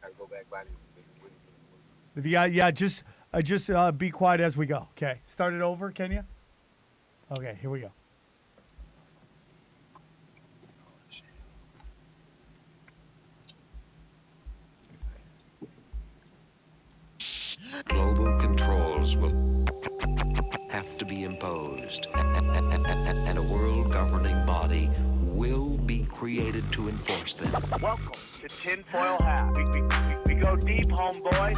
Gotta go back by Yeah, just be quiet as we go. Okay, start it over, can you? Okay, here we go. Global controls will have to be imposed, and a world governing body will be created to enforce them. Welcome to Tinfoil Hat. We go deep, homeboy.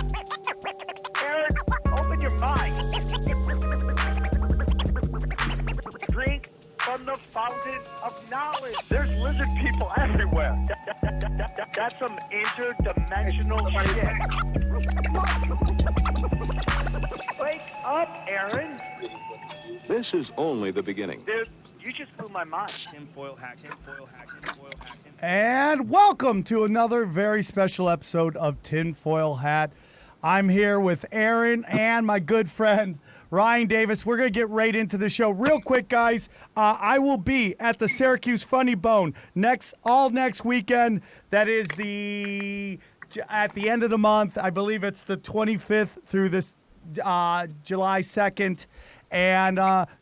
Aaron, open your mind. Drink from the fountain of knowledge. There's lizard people everywhere. That's some interdimensional shit. Wake up, Aaron. This is only the beginning. Dude, you just blew my mind. Tinfoil hat, tinfoil hat, tinfoil hat. And welcome to another very special episode of Tinfoil Hat. I'm here with Aaron and my good friend Ryan Davis. We're going to get right into the show. Real quick, guys, I will be at the Syracuse Funny Bone next weekend. That is at the end of the month. I believe it's the 25th through this July 2nd. And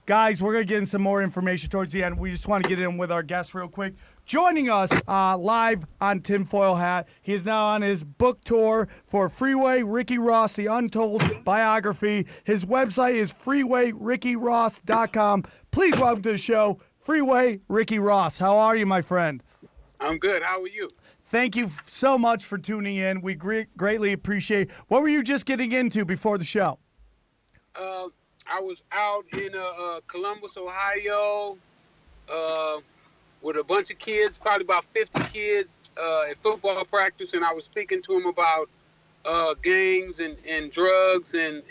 guys, we're going to get in some more information towards the end. We just want to get in with our guest real quick. Joining us live on Tinfoil Hat, he is now on his book tour for Freeway, Ricky Ross, The Untold Biography. His website is freewayrickyross.com. Please welcome to the show, Freeway, Ricky Ross. How are you, my friend? I'm good. How are you? Thank you so much for tuning in. We greatly appreciate. What were you just getting into before the show? I was out in Columbus, Ohio, with a bunch of kids, probably about 50 kids at football practice, and I was speaking to them about gangs and drugs and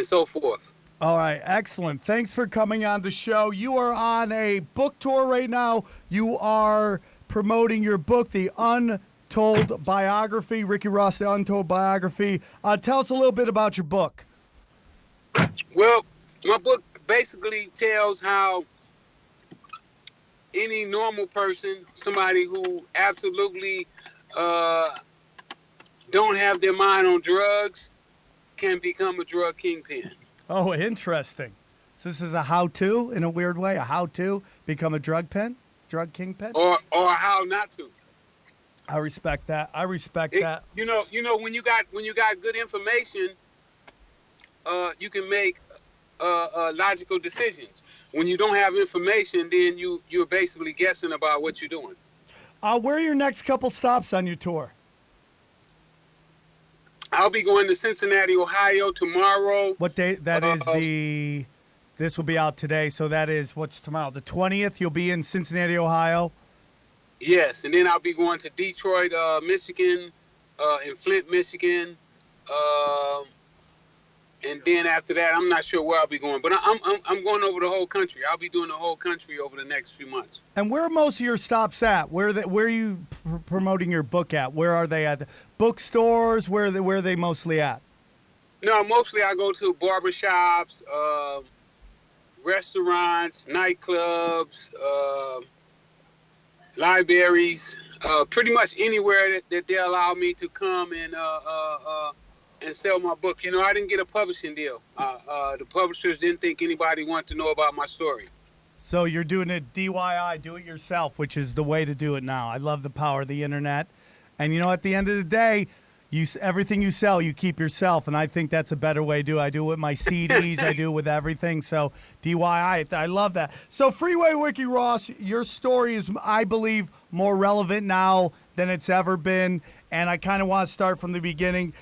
so forth. All right, excellent. Thanks for coming on the show. You are on a book tour right now. You are promoting your book, The Untold Biography, Ricky Ross, The Untold Biography. Tell us a little bit about your book. Well, my book basically tells how any normal person, somebody who absolutely don't have their mind on drugs, can become a drug kingpin. Oh, interesting. So this is a how-to, in a weird way, a how-to become a drug kingpin? Or how not to. I respect that. That. You know, when you got good information, you can make logical decisions. When you don't have information, then you're basically guessing about what you're doing. Where are your next couple stops on your tour? I'll be going to Cincinnati, Ohio tomorrow. What day? That is this will be out today, so that is, what's tomorrow? The 20th, you'll be in Cincinnati, Ohio? Yes, and then I'll be going to Detroit, Michigan, and Flint, Michigan, and then after that, I'm not sure where I'll be going, but I'm going over the whole country. I'll be doing the whole country over the next few months. And where are most of your stops at? Where are you promoting your book at? Where are they at? Bookstores? Where are they mostly at? No, mostly I go to barbershops, restaurants, nightclubs, libraries, pretty much anywhere that they allow me to come and sell my book. You know, I didn't get a publishing deal. The publishers didn't think anybody wanted to know about my story. So you're doing it DIY, do it yourself, which is the way to do it now. I love the power of the internet. And, you know, at the end of the day, everything you sell, you keep yourself. And I think that's a better way to do it. I do it with my CDs. I do it with everything. So DIY, I love that. So Freeway Ricky Ross, your story is, I believe, more relevant now than it's ever been. And I kind of want to start from the beginning.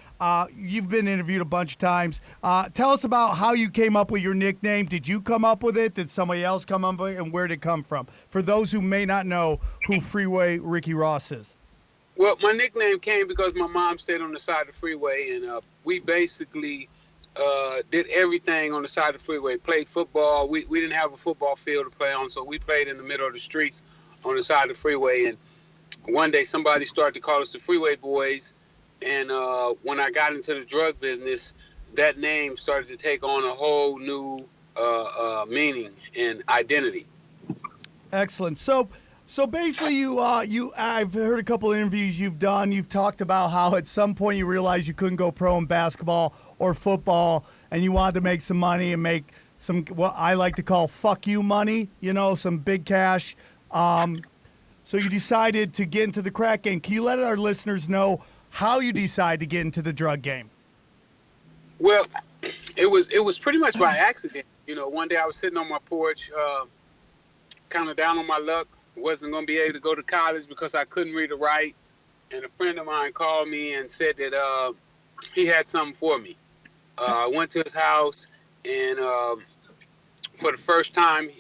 You've been interviewed a bunch of times. Tell us about how you came up with your nickname. Did you come up with it? Did somebody else come up with it? And where did it come from? For those who may not know who Freeway Ricky Ross is. Well, my nickname came because my mom stayed on the side of the freeway, and we basically did everything on the side of the freeway. Played football. We didn't have a football field to play on, so we played in the middle of the streets on the side of the freeway. And one day somebody started to call us the Freeway Boys, and when I got into the drug business, that name started to take on a whole new meaning and identity. Excellent. So So basically, I've heard a couple of interviews you've done. You've talked about how at some point you realized you couldn't go pro in basketball or football, and you wanted to make some money and make some what I like to call "fuck you" money. You know, some big cash. So you decided to get into the crack game. Can you let our listeners know how you decided to get into the drug game? Well, it was pretty much by accident. You know, one day I was sitting on my porch, kind of down on my luck. Wasn't going to be able to go to college because I couldn't read or write. And a friend of mine called me and said that he had something for me. I went to his house, and for the first time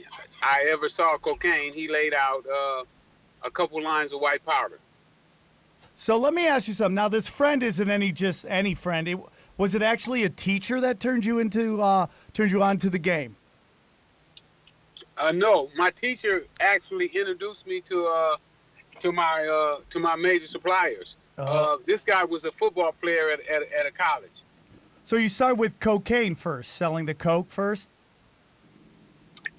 I ever saw cocaine, he laid out a couple lines of white powder. So let me ask you something. Now, this friend isn't just any friend. Was it actually a teacher that turned you onto the game? No, my teacher actually introduced me to my major suppliers. This guy was a football player at a college. So you started with cocaine first, selling the coke first?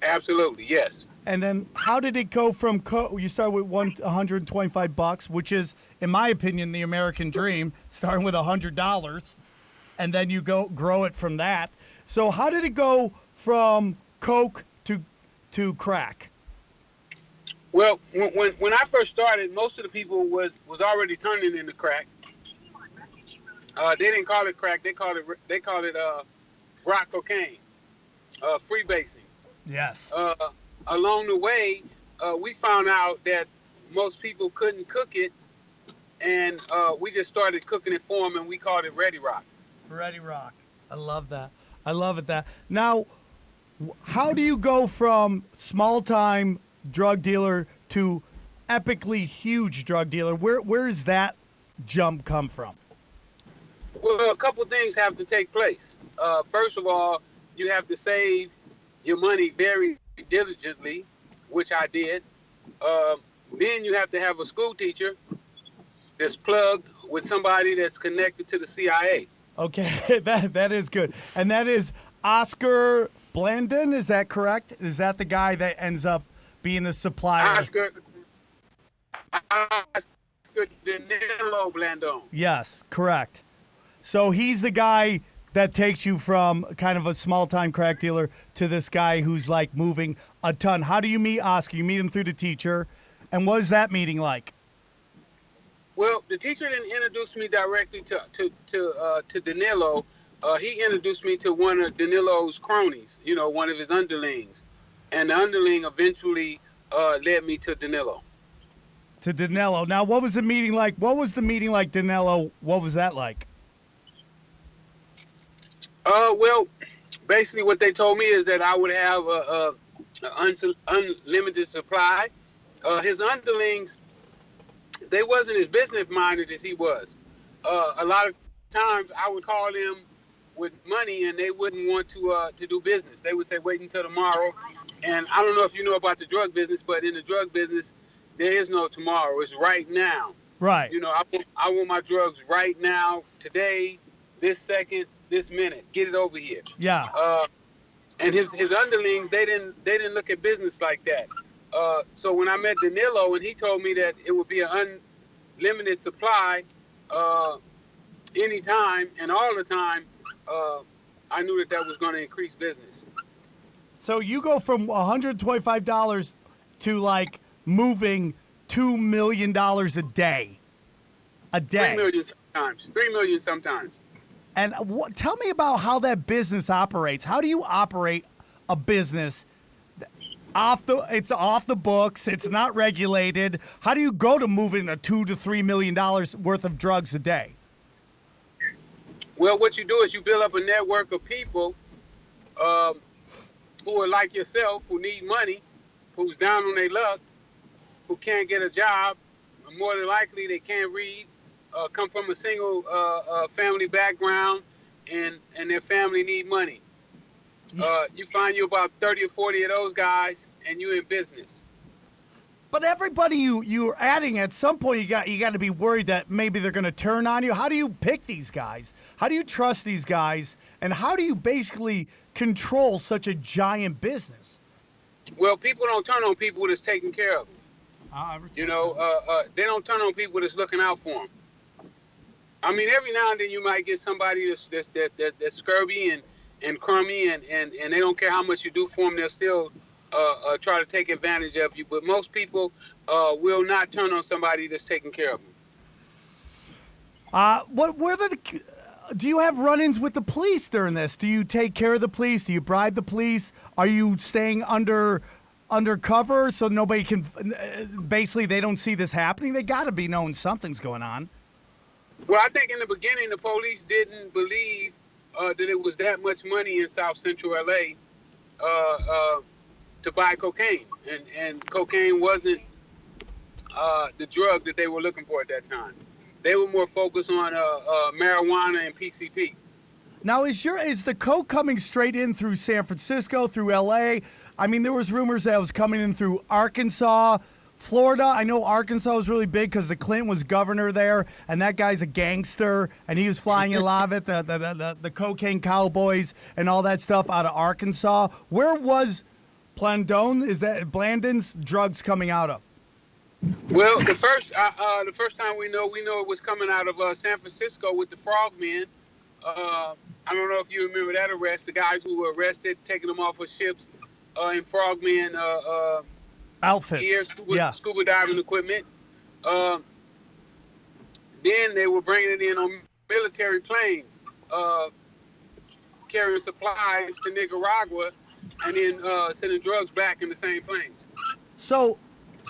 Absolutely, yes. And then how did it go from you started with $125, which is, in my opinion, the American dream, starting with $100, and then you grow it from that. So how did it go from coke to crack? Well, when I first started, most of the people was already turning into crack. They didn't call it crack. They called it rock cocaine, freebasing. Yes. Along the way, we found out that most people couldn't cook it, and we just started cooking it for them, and we called it Ready Rock. Ready Rock. I love that. I love it. That now, how do you go from small-time drug dealer to epically huge drug dealer? Where does that jump come from? Well, a couple things have to take place. First of all, you have to save your money very diligently, which I did. Then you have to have a school teacher that's plugged with somebody that's connected to the CIA. Okay, that is good. And that is Oscar Blandon, is that correct? Is that the guy that ends up being the supplier? Oscar Danilo Blandon. Yes, correct. So he's the guy that takes you from kind of a small-time crack dealer to this guy who's like moving a ton. How do you meet Oscar? You meet him through the teacher. And what is that meeting like? Well, the teacher didn't introduce me directly to Danilo. He introduced me to one of Danilo's cronies, you know, one of his underlings. And the underling eventually led me to Danilo. To Danilo. Now, what was the meeting like? What was the meeting like, Danilo? What was that like? Well, basically what they told me is that I would have an unlimited supply. His underlings, they wasn't as business-minded as he was. A lot of times I would call them with money and they wouldn't want to do business. They would say, wait until tomorrow. And I don't know if you know about the drug business, but in the drug business, there is no tomorrow. It's right now. Right. You know, I want my drugs right now, today, this second, this minute. Get it over here. Yeah. And his underlings, they didn't look at business like that. So when I met Danilo and he told me that it would be an unlimited supply anytime and all the time, I knew that was going to increase business. So you go from $125 to like moving $2 million a day. A day. 3 million sometimes. 3 million sometimes. And tell me about how that business operates. How do you operate a business it's off the books, it's not regulated? How do you go to moving a $2 to $3 million worth of drugs a day? Well, what you do is you build up a network of people who are like yourself, who need money, who's down on their luck, who can't get a job. More than likely, they can't read, come from a single family background, and their family need money. You find you about 30 or 40 of those guys, and you're in business. But everybody you're adding, at some point, you got to be worried that maybe they're going to turn on you. How do you pick these guys? How do you trust these guys? And how do you basically control such a giant business? Well, people don't turn on people that's taking care of them. You know, they don't turn on people that's looking out for them. I mean, every now and then you might get somebody that's scurvy and crummy, and they don't care how much you do for them. They'll still try to take advantage of you. But most people will not turn on somebody that's taking care of them. Do you have run-ins with the police during this? Do you take care of the police? Do you bribe the police? Are you staying undercover so nobody can, basically they don't see this happening? They got to be knowing something's going on. Well, I think in the beginning the police didn't believe that it was that much money in South Central LA to buy cocaine, and cocaine wasn't the drug that they were looking for at that time. They were more focused on marijuana and PCP. Now, is the coke coming straight in through San Francisco, through LA? I mean, there was rumors that it was coming in through Arkansas, Florida. I know Arkansas was really big because the Clinton was governor there, and that guy's a gangster, and he was flying a lot of it, the cocaine cowboys and all that stuff out of Arkansas. Where was Blandon's drugs coming out of? Well, the first time we know it was coming out of San Francisco with the Frogmen. I don't know if you remember that arrest. The guys who were arrested, taking them off of ships in Frogmen outfits, gear, scuba diving equipment. Then they were bringing it in on military planes, carrying supplies to Nicaragua, and then sending drugs back in the same planes. So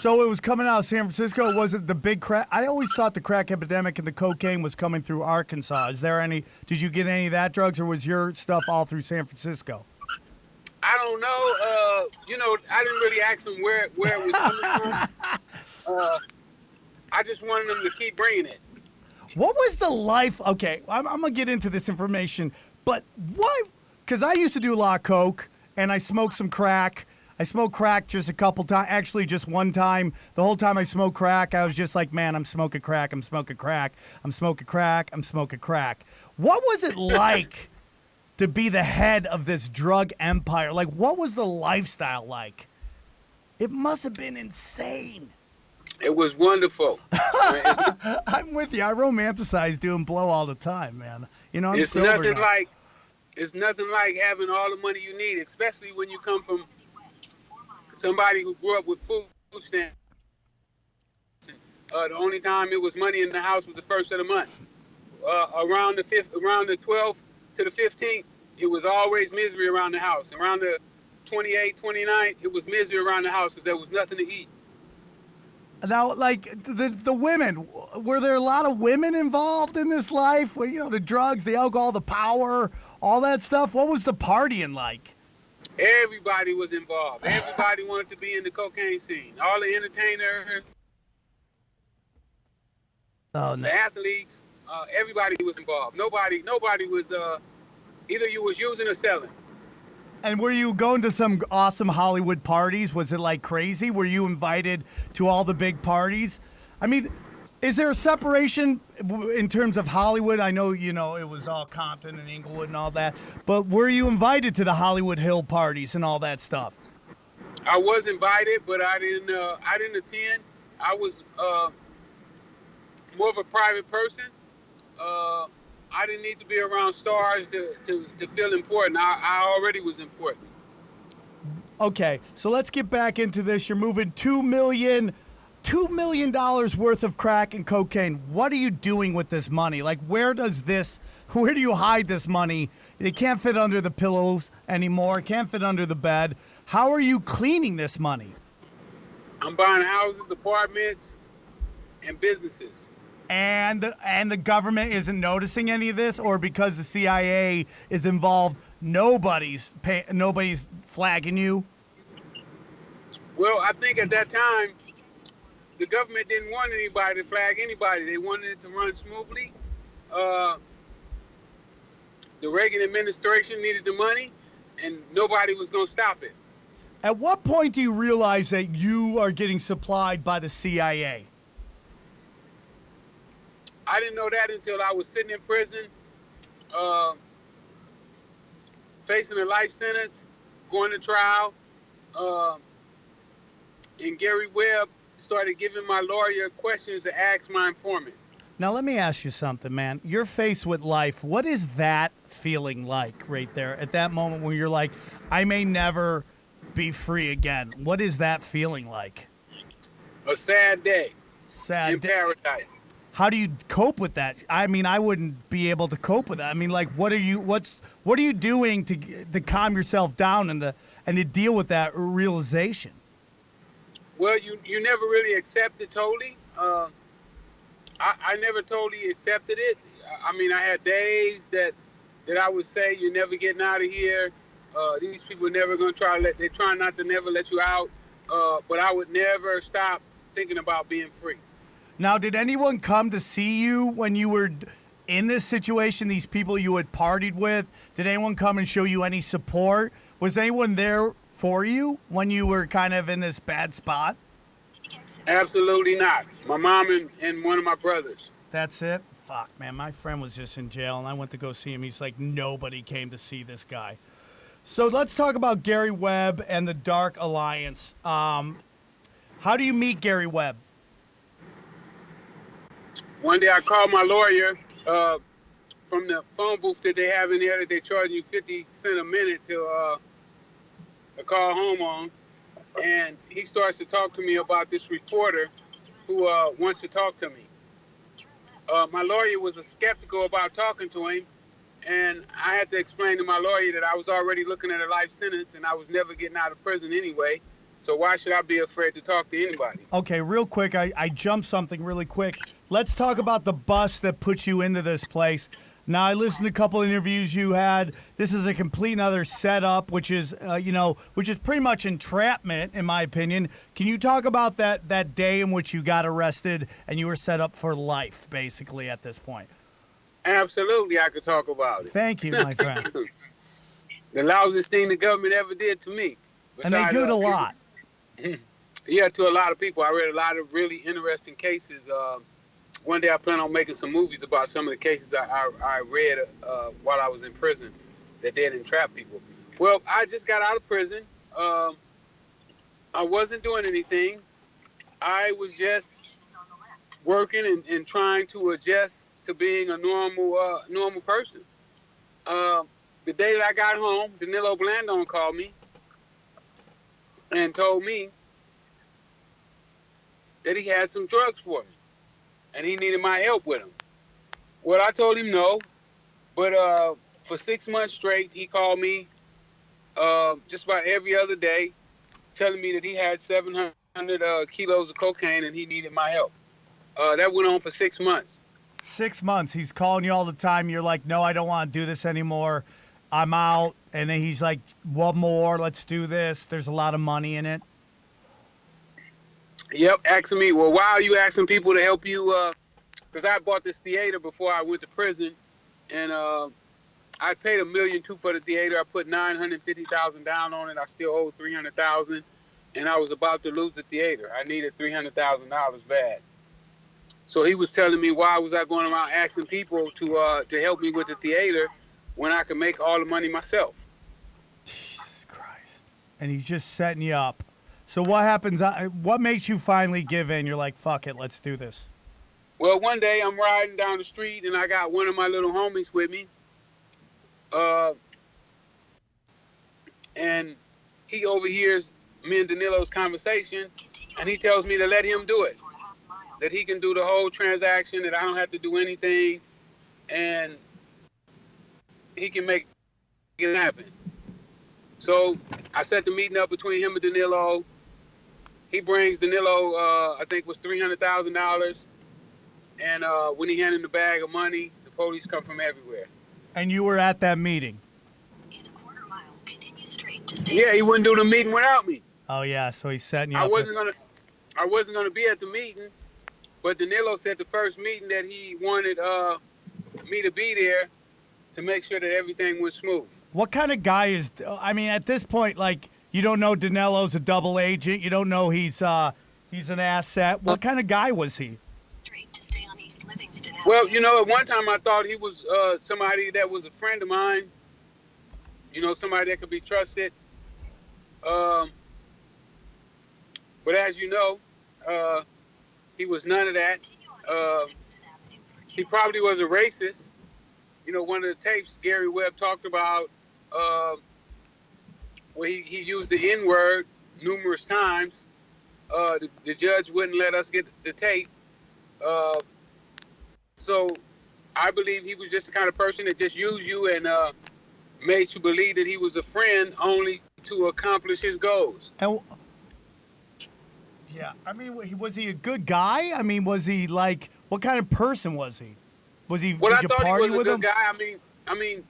it was coming out of San Francisco. Was it the big crack? I always thought the crack epidemic and the cocaine was coming through Arkansas. Is there any? Did you get any of that drugs, or was your stuff all through San Francisco? I don't know. You know, I didn't really ask them where it was coming from. I just wanted them to keep bringing it. What was the life? Okay, I'm gonna get into this information, but why? Because I used to do a lot of coke, and I smoked some crack. I smoked crack just a couple times, actually just one time. The whole time I smoked crack, I was just like, man, I'm smoking crack, I'm smoking crack, I'm smoking crack, I'm smoking crack. What was it like to be the head of this drug empire? Like, what was the lifestyle like? It must have been insane. It was wonderful. I'm with you. I romanticize doing blow all the time, man. You know, it's nothing like having all the money you need, especially when you come from somebody who grew up with food stamps. The only time it was money in the house was the first of the month. Around the 12th to the 15th, it was always misery around the house. Around the 28th, 29th, it was misery around the house because there was nothing to eat. Now, like the women, were there a lot of women involved in this life? Well, you know, the drugs, the alcohol, the power, all that stuff. What was the partying like? Everybody was involved. Everybody wanted to be in the cocaine scene. All the entertainers, the athletes, everybody was involved. Nobody was either you was using or selling. And were you going to some awesome Hollywood parties? Was it like crazy? Were you invited to all the big parties? I mean, is there a separation in terms of Hollywood? I know, you know, it was all Compton and Inglewood and all that, but were you invited to the Hollywood Hill parties and all that stuff? I was invited, but I didn't attend. I was more of a private person. I didn't need to be around stars to feel important. I already was important. Okay, so let's get back into this. You're moving $2 million worth of crack and cocaine. What are you doing with this money? Like, where do you hide this money? It can't fit under the pillows anymore. It can't fit under the bed. How are you cleaning this money? I'm buying houses, apartments, and businesses. And the government isn't noticing any of this, or because the CIA is involved, nobody's flagging you? Well, I think at that time, the government didn't want anybody to flag anybody. They wanted it to run smoothly. The Reagan administration needed the money, and nobody was going to stop it. At what point do you realize that you are getting supplied by the CIA? I didn't know that until I was sitting in prison, facing a life sentence, going to trial, and Gary Webb started giving my lawyer questions to ask my informant. Now, let me ask you something, man. You're faced with life. What is that feeling like right there at that moment when you're like, I may never be free again? What is that feeling like? A sad day Sad in day. paradise. How do you cope with that? I mean, I wouldn't be able to cope with that. I mean, like, what are you doing to calm yourself down and to deal with that realization? Well, you never really accept it totally. I never totally accepted it. I mean, I had days that I would say, you're never getting out of here. These people are never going to they're trying not to never let you out. But I would never stop thinking about being free. Now, did anyone come to see you when you were in this situation, these people you had partied with? Did anyone come and show you any support? Was anyone there for you when you were kind of in this bad spot? Absolutely not. My mom and one of my brothers. That's it? Fuck, man. My friend was just in jail, and I went to go see him. He's like, nobody came to see this guy. So let's talk about Gary Webb and the Dark Alliance. How do you meet Gary Webb? One day I called my lawyer from the phone booth that they have in there that they charge you 50 cents a minute to call home on. And he starts to talk to me about this reporter who wants to talk to me. My lawyer was skeptical about talking to him, and I had to explain to my lawyer that I was already looking at a life sentence and I was never getting out of prison anyway. So why should I be afraid to talk to anybody? Okay, real quick, I jumped something really quick. Let's talk about the bus that put you into this place. Now, I listened to a couple interviews you had. This is a complete another setup, which is, which is pretty much entrapment, in my opinion. Can you talk about that day in which you got arrested and you were set up for life, basically, at this point? Absolutely, I could talk about it. Thank you, my friend. The lousiest thing the government ever did to me. And they do it a lot. Yeah, to a lot of people. I read a lot of really interesting cases. One day I plan on making some movies about some of the cases I read while I was in prison that did entrap people. Well, I just got out of prison. I wasn't doing anything. I was just working and trying to adjust to being a normal person. The day that I got home, Danilo Blandon called me and told me that he had some drugs for me and he needed my help with them. Well, I told him no, but for 6 months straight, he called me just about every other day, telling me that he had 700 kilos of cocaine and he needed my help. That went on for 6 months. 6 months. He's calling you all the time. You're like, no, I don't want to do this anymore. I'm out. And then he's like, one more, let's do this. There's a lot of money in it. Yep, asking me, well, why are you asking people to help you? Because I bought this theater before I went to prison, and I paid $1.2 million for the theater. I put $950,000 down on it. I still owe $300,000, and I was about to lose the theater. I needed $300,000 bad. So he was telling me, why was I going around asking people to help me with the theater when I could make all the money myself? Jesus Christ. And he's just setting you up. So what happens? What makes you finally give in? You're like, fuck it, let's do this. Well, one day I'm riding down the street and I got one of my little homies with me. And he overhears me and Danilo's conversation and he tells me to let him do it. That he can do the whole transaction, that I don't have to do anything, and he can make it happen. So I set the meeting up between him and Danilo. He brings Danilo, I think it was $300,000. And when he handed him the bag of money, the police come from everywhere. And you were at that meeting? In a quarter mile, continue straight to stay. Yeah, he wouldn't do the meeting without me. Oh yeah, so he's setting you I up. wasn't gonna be at the meeting, but Danilo said the first meeting that he wanted me to be there to make sure that everything went smooth. What kind of guy is? I mean, at this point, like, you don't know Danilo's a double agent. You don't know he's an asset. What kind of guy was he? Straight to stay on East Livingston Avenue. Well, at one time I thought he was somebody that was a friend of mine. Somebody that could be trusted. But as you know, He was none of that. Continue on East Livingston Avenue for He 2 probably was a racist. You know, one of the tapes Gary Webb talked about where he used the N-word numerous times. The judge wouldn't let us get the tape. So I believe he was just the kind of person that just used you and made you believe that he was a friend only to accomplish his goals. And yeah, I mean, was he a good guy? I mean, was he like, what kind of person was he? Was he? Well, did I you thought he party was a with good him? guy. I mean,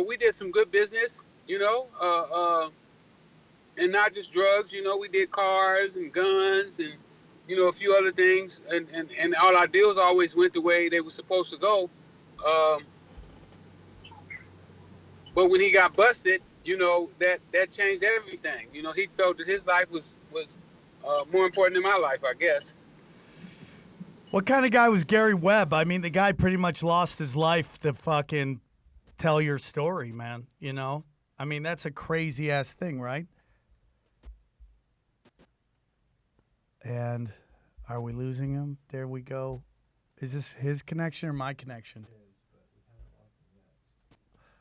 we did some good business, you know, and not just drugs. You know, we did cars and guns and, you know, a few other things. And all our deals always went the way they were supposed to go. But when he got busted, you know, that changed everything. You know, he felt that his life was more important than my life, I guess. What kind of guy was Gary Webb? I mean, the guy pretty much lost his life to fucking tell your story, man. You know? I mean, that's a crazy ass thing, right? And are we losing him? There we go. Is this his connection or my connection?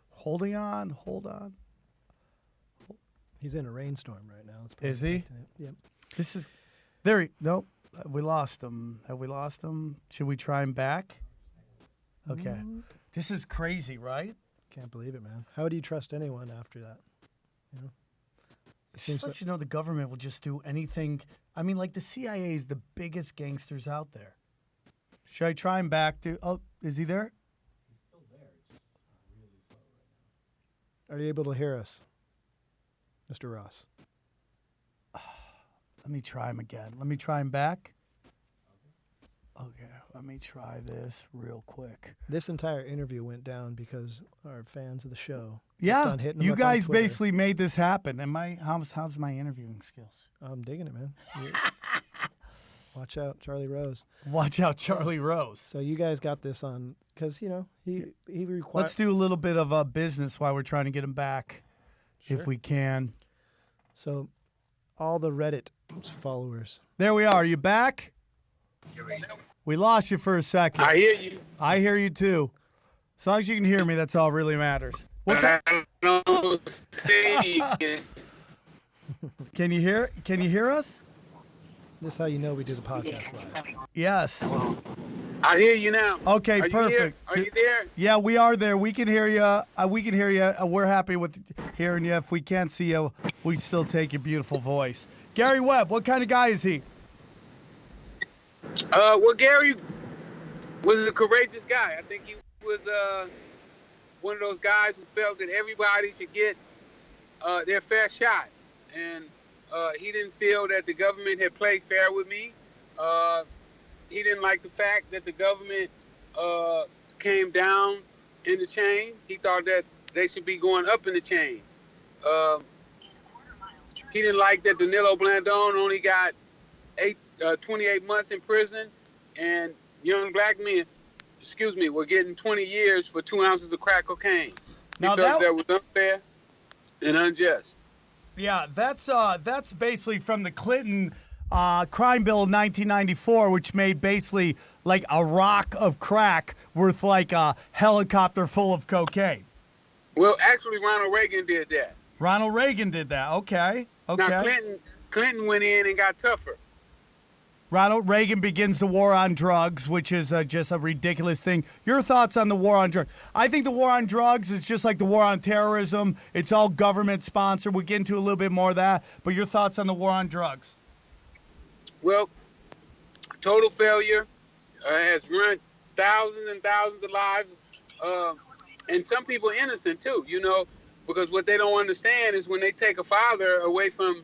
Holding on, hold on. He's in a rainstorm right now. It's Is he? Yep. This is there. Nope. We lost him. Have we lost him? Should we try him back? Okay. This is crazy, right? Can't believe it, man. How do you trust anyone after that? You know? It just lets you know the government will just do anything. I mean, like the CIA is the biggest gangsters out there. Should I try him back? Oh, is he there? He's still there. It's just really slow right now. Are you able to hear us, Mr. Ross? Let me try him again. Let me try him back. Okay, let me try this real quick. This entire interview went down because our fans of the show kept Yeah, on hitting him you up on guys Twitter. basically made this happen. And how's my interviewing skills? I'm digging it, man. Watch out, Charlie Rose. Watch out, Charlie Rose. So you guys got this on because you know he required. Let's do a little bit of business while we're trying to get him back, if we can. So, all the Reddit followers. There we are. Are you back? We lost you for a second. I hear you. I hear you too. As long as you can hear me, that's all really matters. What I don't see it. Can you hear us? This is how you know we do the podcast live. Yes. I hear you now. Okay, Are you perfect. here? Are you there? Yeah, we are there. We can hear you. We can hear you. We're happy with hearing you. If we can't see you, we still take your beautiful voice. Gary Webb, what kind of guy is he? Well, Gary was a courageous guy. I think he was one of those guys who felt that everybody should get their fair shot. And he didn't feel that the government had played fair with me. He didn't like the fact that the government came down in the chain. He thought that they should be going up in the chain. He didn't like that Danilo Blandone only got 28 months in prison, and young black men, were getting 20 years for 2 ounces of crack cocaine. He Now felt that was unfair and unjust. Yeah, that's basically from the Clinton crime bill of 1994, which made basically like a rock of crack worth like a helicopter full of cocaine. Well, actually, Ronald Reagan did that. Ronald Reagan did that. Okay. Now, Clinton went in and got tougher. Ronald Reagan begins the war on drugs, which is just a ridiculous thing. Your thoughts on the war on drugs? I think the war on drugs is just like the war on terrorism. It's all government sponsored. We'll get into a little bit more of that. But your thoughts on the war on drugs? Well, total failure, has ruined thousands and thousands of lives, and some people innocent too, you know, because what they don't understand is when they take a father away from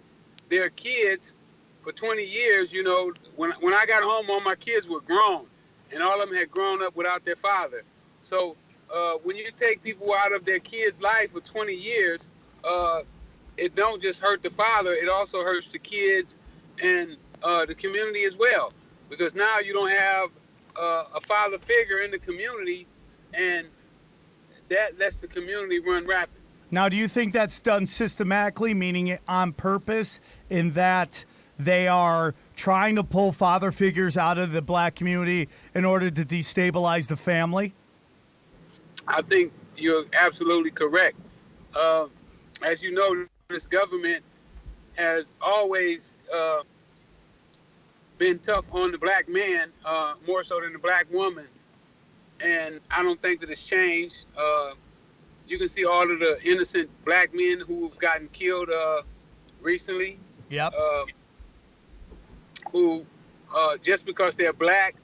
their kids for 20 years, you know, when I got home, all my kids were grown, and all of them had grown up without their father. So when you take people out of their kids' life for 20 years, it don't just hurt the father, it also hurts the kids and the community as well, because now you don't have a father figure in the community, and that lets the community run rapid. Now, do you think that's done systematically, meaning on purpose, in that they are trying to pull father figures out of the black community in order to destabilize the family? I think you're absolutely correct. As you know, this government has always been tough on the black man, more so than the black woman. And I don't think that it's changed. You can see all of the innocent black men who've gotten killed recently. Yep. Who, just because they're black,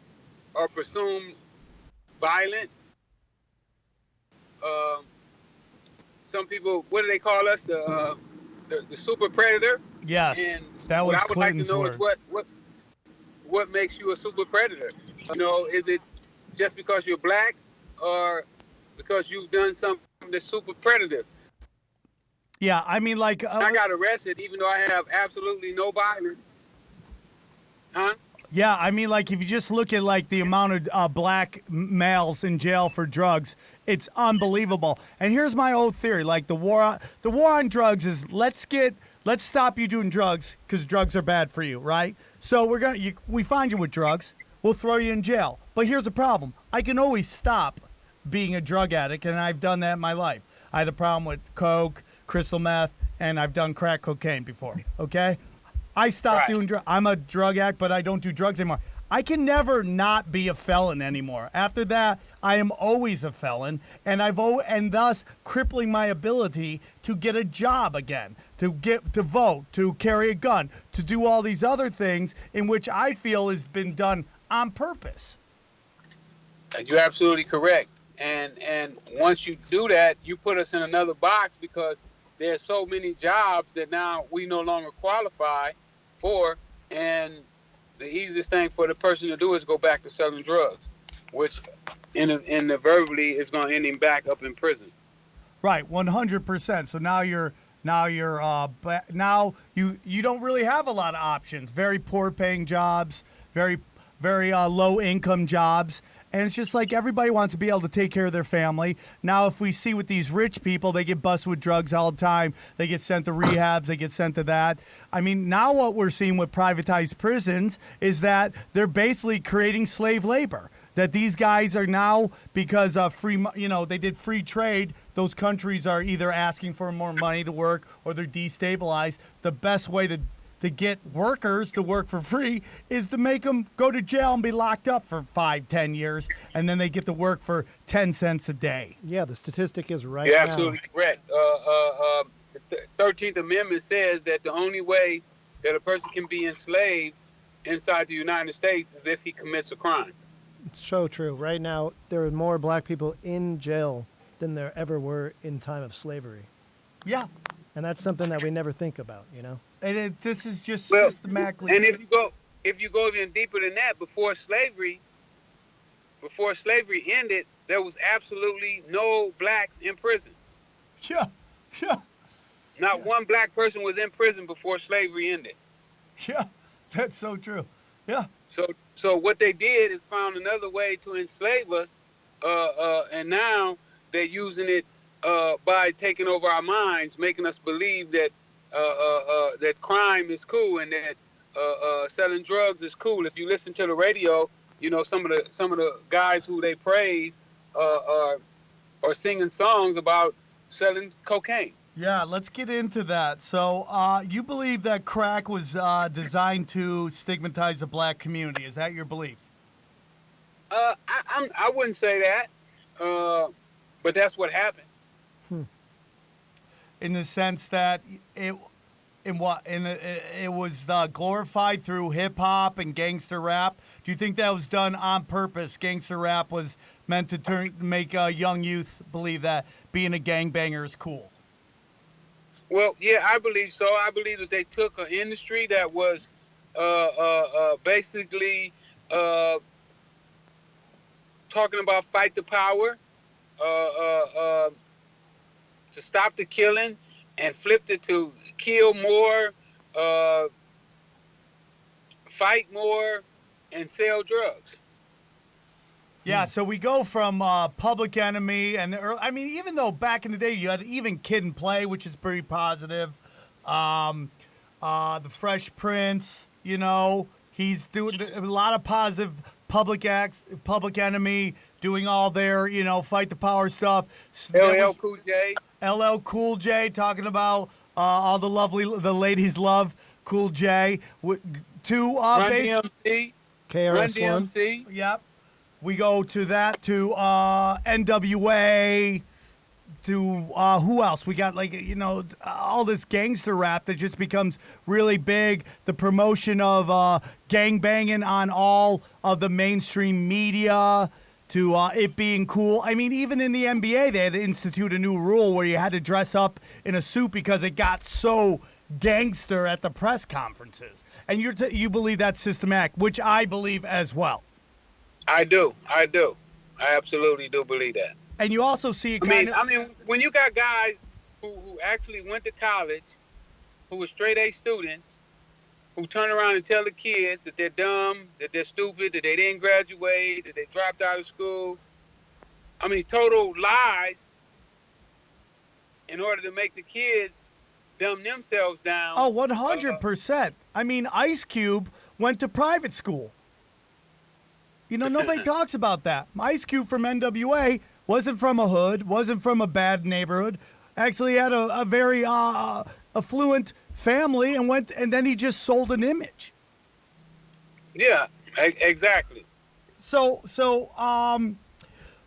are presumed violent. Some people, what do they call us? The super predator. Yes. And that was what I would Clinton's like to know word. is what makes you a super predator? Is it just because you're black, or because you've done something that's super predator? Yeah, I mean, like... I got arrested even though I have absolutely no violence. Huh? Yeah, I mean, like, if you just look at, like, the amount of black males in jail for drugs, it's unbelievable. And here's my old theory. Like, the war on drugs is let's stop you doing drugs because drugs are bad for you, right? So we find you with drugs. We'll throw you in jail. But here's the problem. I can always stop being a drug addict, and I've done that in my life. I had a problem with coke, crystal meth, and I've done crack cocaine before, okay? I stopped doing drugs. I'm a drug addict, but I don't do drugs anymore. I can never not be a felon anymore. After that, I am always a felon, and and thus crippling my ability to get a job again, to vote, to carry a gun, to do all these other things in which I feel has been done on purpose. You're absolutely correct. And once you do that, you put us in another box because there's so many jobs that now we no longer qualify for, and the easiest thing for the person to do is go back to selling drugs, which inevitably is going to end him back up in prison. Right, 100%. So now you don't really have a lot of options. Very poor paying jobs, very low income jobs. And it's just like everybody wants to be able to take care of their family. Now, if we see with these rich people, they get busted with drugs all the time. They get sent to rehabs. They get sent to that. I mean, now what we're seeing with privatized prisons is that they're basically creating slave labor. That these guys are now, because of they did free trade, those countries are either asking for more money to work or they're destabilized. The best way to get workers to work for free is to make them go to jail and be locked up for 5-10 years, and then they get to work for 10 cents a day. Yeah, the statistic is right. You're now. absolutely correct. The 13th Amendment says that the only way that a person can be enslaved inside the United States is if he commits a crime. It's so true. Right now, there are more black people in jail than there ever were in time of slavery. Yeah. And that's something that we never think about, And this is just systematically. And if you go even deeper than that, before slavery ended, there was absolutely no blacks in prison. Yeah. Not one black person was in prison before slavery ended. Yeah, that's so true. Yeah. So what they did is found another way to enslave us, and now they're using it by taking over our minds, making us believe that that crime is cool and that selling drugs is cool. If you listen to the radio, some of the guys who they praise are singing songs about selling cocaine. Yeah, let's get into that. So you believe that crack was designed to stigmatize the black community. Is that your belief? I wouldn't say that, but that's what happened. In the sense that it was glorified through hip hop and gangster rap. Do you think that was done on purpose? Gangster rap was meant to make young youth believe that being a gangbanger is cool. Well, yeah, I believe so. I believe that they took an industry that was basically talking about fight the power, to stop the killing, and flipped it to kill more, fight more, and sell drugs. Yeah, so we go from Public Enemy, and even though back in the day you had even Kid and Play, which is pretty positive, the Fresh Prince. You know, he's doing a lot of positive public acts, Public Enemy, doing all their, you know, fight the power stuff. LL Cool J. LL Cool J talking about all the ladies love Cool J. To Run base, DMC. Run KRS-One. DMC. yep. We go to that to NWA. To who else? We got, like, you know, all this gangster rap that just becomes really big. The promotion of gang banging on all of the mainstream media, to it being cool. I mean, even in the NBA, they had to institute a new rule where you had to dress up in a suit because it got so gangster at the press conferences. And you believe that's systematic, which I believe as well. I do. I absolutely do believe that. And you also see it I mean, when you got guys who actually went to college, who were straight A students, who turn around and tell the kids that they're dumb, that they're stupid, that they didn't graduate, that they dropped out of school. I mean, total lies in order to make the kids dumb themselves down. Oh, 100%. I mean, Ice Cube went to private school. You know, nobody talks about that. Ice Cube from NWA wasn't from a hood, wasn't from a bad neighborhood. Actually had a very affluent family, and then he just sold an image. Yeah, exactly. So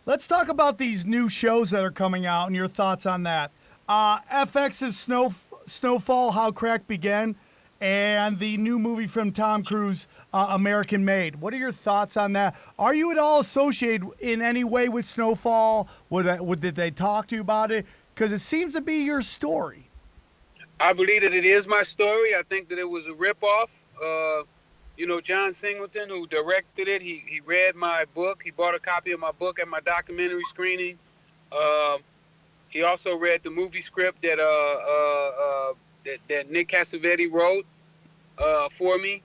let's talk about these new shows that are coming out and your thoughts on that. FX's Snowfall, How Crack Began, and the new movie from Tom Cruise, American Made. What are your thoughts on that? Are you at all associated in any way with Snowfall? Did they talk to you about it? Because it seems to be your story. I believe that it is my story. I think that it was a ripoff. You know, John Singleton, who directed it, he read my book. He bought a copy of my book at my documentary screening. He also read the movie script that Nick Cassavetes wrote for me.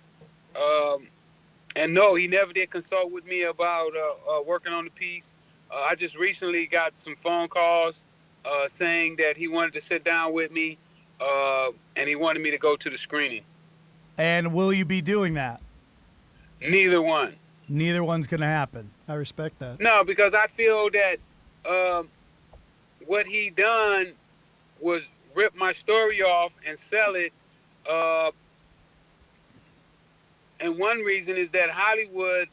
And no, he never did consult with me about working on the piece. I just recently got some phone calls saying that he wanted to sit down with me and he wanted me to go to the screening. And will you be doing that? Neither one. Neither one's going to happen. I respect that. No, because I feel that what he done was rip my story off and sell it. And one reason is that Hollywood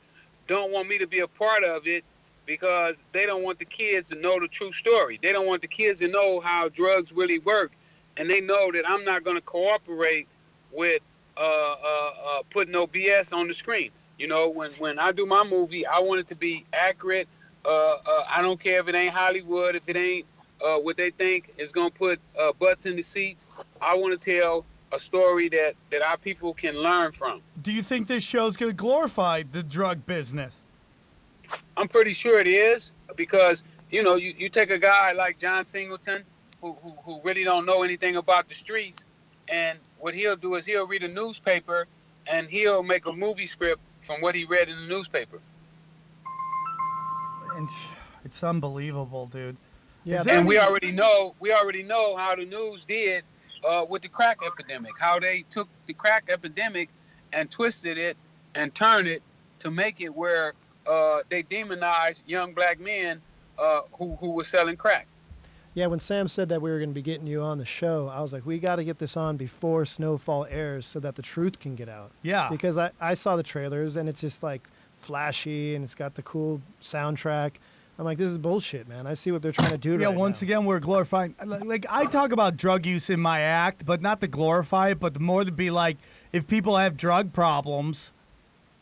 don't want me to be a part of it because they don't want the kids to know the true story. They don't want the kids to know how drugs really work. And they know that I'm not going to cooperate with putting no BS on the screen. You know, when I do my movie, I want it to be accurate. I don't care if it ain't Hollywood, if it ain't what they think is going to put butts in the seats. I want to tell a story that our people can learn from. Do you think this show's going to glorify the drug business? I'm pretty sure it is because, you know, you take a guy like John Singleton who really don't know anything about the streets, and what he'll do is he'll read a newspaper and he'll make a movie script from what he read in the newspaper. And it's unbelievable, dude. Yeah, And we already know how the news did with the crack epidemic, how they took the crack epidemic and twisted it and turned it to make it where they demonized young black men who were selling crack. Yeah, when Sam said that we were going to be getting you on the show, I was like, we got to get this on before Snowfall airs so that the truth can get out. Yeah. Because I saw the trailers, and it's just, like, flashy, and it's got the cool soundtrack. I'm like, this is bullshit, man. I see what they're trying to do right now. Yeah, once again, we're glorifying. Like, I talk about drug use in my act, but not to glorify it, but more to be like, if people have drug problems,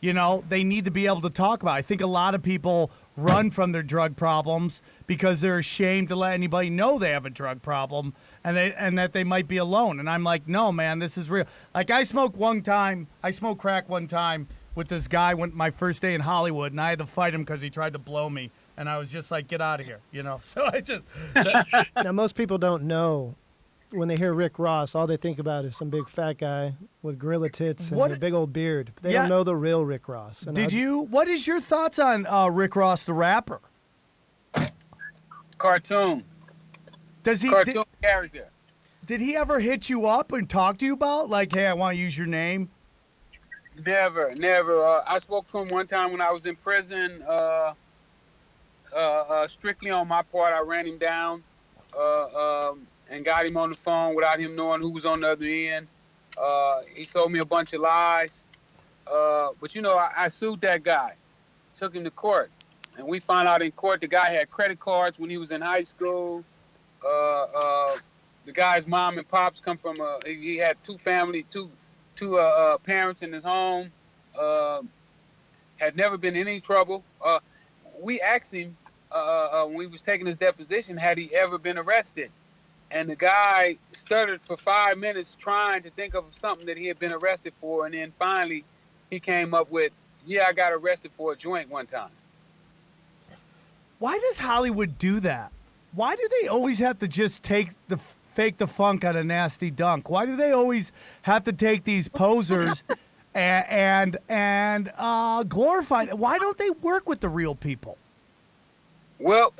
you know, they need to be able to talk about it. I think a lot of people run from their drug problems because they're ashamed to let anybody know they have a drug problem and that they might be alone. And I'm like, no, man, this is real. Like, I smoked crack one time with this guy my first day in Hollywood, and I had to fight him because he tried to blow me. And I was just like, get out of here, you know? So I just... Now, most people don't know. When they hear Rick Ross, all they think about is some big fat guy with gorilla tits and a big old beard. They don't know the real Rick Ross. And what is your thoughts on Rick Ross, the rapper? Cartoon. Does he... Cartoon character. Did he ever hit you up and talk to you about, like, hey, I want to use your name? Never. I spoke to him one time when I was in prison. Strictly on my part, I ran him down and got him on the phone without him knowing who was on the other end. He sold me a bunch of lies. But, you know, I sued that guy, took him to court. And we found out in court the guy had credit cards when he was in high school. The guy's mom and pops come from, he had two parents in his home. Had never been in any trouble. We asked him when we was taking his deposition, had he ever been arrested? And the guy stuttered for 5 minutes trying to think of something that he had been arrested for. And then finally he came up with, yeah, I got arrested for a joint one time. Why does Hollywood do that? Why do they always have to just fake the funk out of Nasty Dunk? Why do they always have to take these posers and glorify them? Why don't they work with the real people? Well,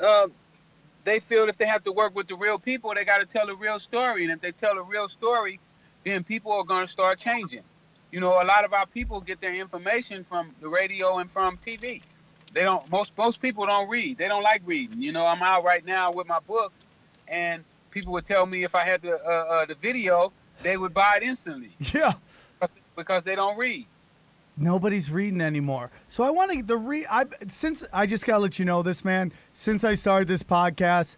they feel if they have to work with the real people, they got to tell a real story. And if they tell a real story, then people are going to start changing. You know, a lot of our people get their information from the radio and from TV. They don't. Most people don't read. They don't like reading. You know, I'm out right now with my book, and people would tell me if I had the video, they would buy it instantly. Yeah, because they don't read. Nobody's reading anymore. So I want to since I just gotta let you know this, man. Since I started this podcast,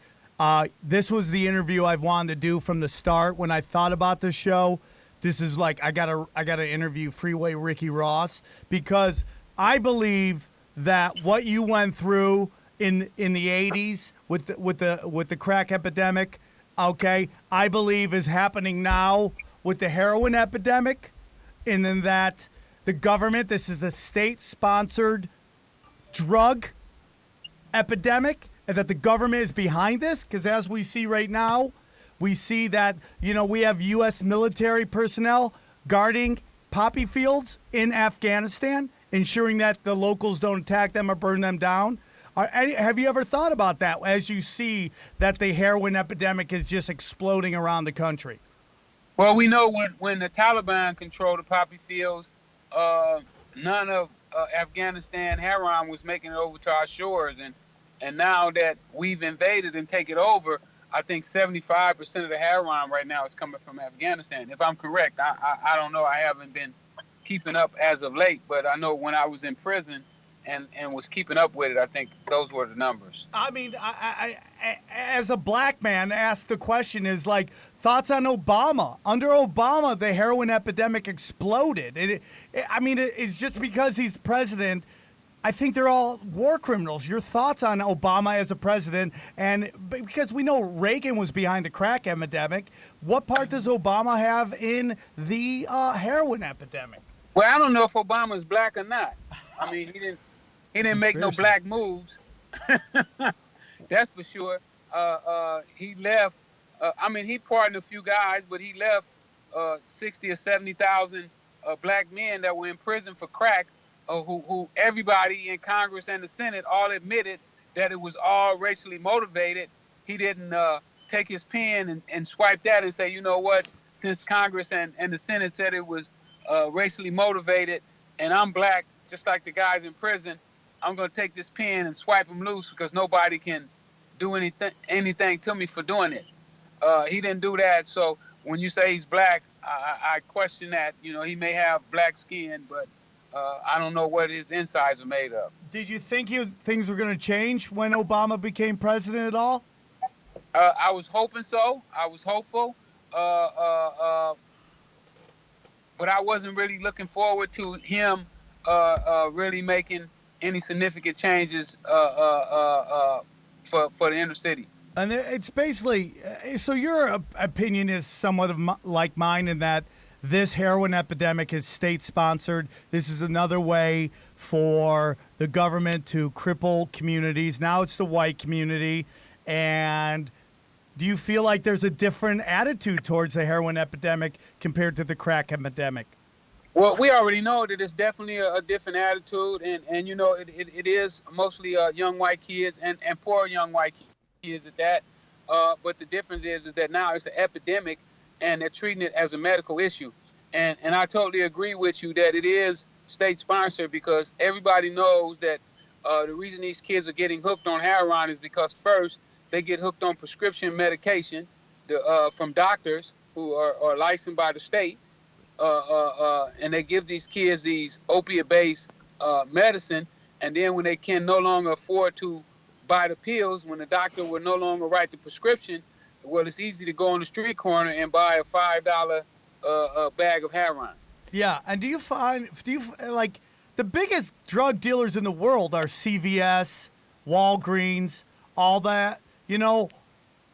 this was the interview I've wanted to do from the start. When I thought about this show, this is like I gotta interview Freeway Ricky Ross, because I believe that what you went through in the 80s with the crack epidemic, okay, I believe is happening now with the heroin epidemic, and in that the government, this is a state-sponsored drug epidemic, and that the government is behind this, because as we see right now, we see that, you know, we have U.S. military personnel guarding poppy fields in Afghanistan, ensuring that the locals don't attack them or burn them down. Have you ever thought about that as you see that the heroin epidemic is just exploding around the country? Well, we know when the Taliban controlled the poppy fields, none of Afghanistan heroin was making it over to our shores. And now that we've invaded and take it over, I think 75% of the heroin right now is coming from Afghanistan. If I'm correct, I don't know. I haven't been keeping up as of late, but I know when I was in prison and was keeping up with it, I think those were the numbers. I mean, I as a black man, asked the question is like, thoughts on Obama? Under Obama, the heroin epidemic exploded. It's just because he's president. I think they're all war criminals. Your thoughts on Obama as a president, and because we know Reagan was behind the crack epidemic, what part does Obama have in the heroin epidemic? Well, I don't know if Obama's black or not. I mean, he didn't make no black moves. That's for sure. He left. He pardoned a few guys, but he left 60 or 70,000 black men that were in prison for crack. Who everybody in Congress and the Senate all admitted that it was all racially motivated. He didn't take his pen and swipe that and say, you know what, since Congress and the Senate said it was racially motivated and I'm black, just like the guys in prison, I'm going to take this pen and swipe them loose because nobody can do anything to me for doing it. He didn't do that. So when you say he's black, I question that. You know, he may have black skin, but I don't know what his insides are made of. Did you think things were going to change when Obama became president at all? I was hoping so. I was hopeful. But I wasn't really looking forward to him really making any significant changes for the inner city. And it's basically, so your opinion is somewhat like mine in that this heroin epidemic is state-sponsored. This is another way for the government to cripple communities. Now it's the white community. And do you feel like there's a different attitude towards the heroin epidemic compared to the crack epidemic? Well, we already know that it's definitely a different attitude. And you know, it is mostly young white kids and poor young white kids at that. But the difference is that now it's an epidemic. and they're treating it as a medical issue. And I totally agree with you that it is state sponsored, because everybody knows that the reason these kids are getting hooked on heroin is because first they get hooked on prescription medication from doctors who are licensed by the state, and they give these kids these opiate-based medicine, and then when they can no longer afford to buy the pills, when the doctor will no longer write the prescription, well, it's easy to go on the street corner and buy a $5 bag of heroin. Yeah, and do you like the biggest drug dealers in the world are CVS, Walgreens, all that? You know,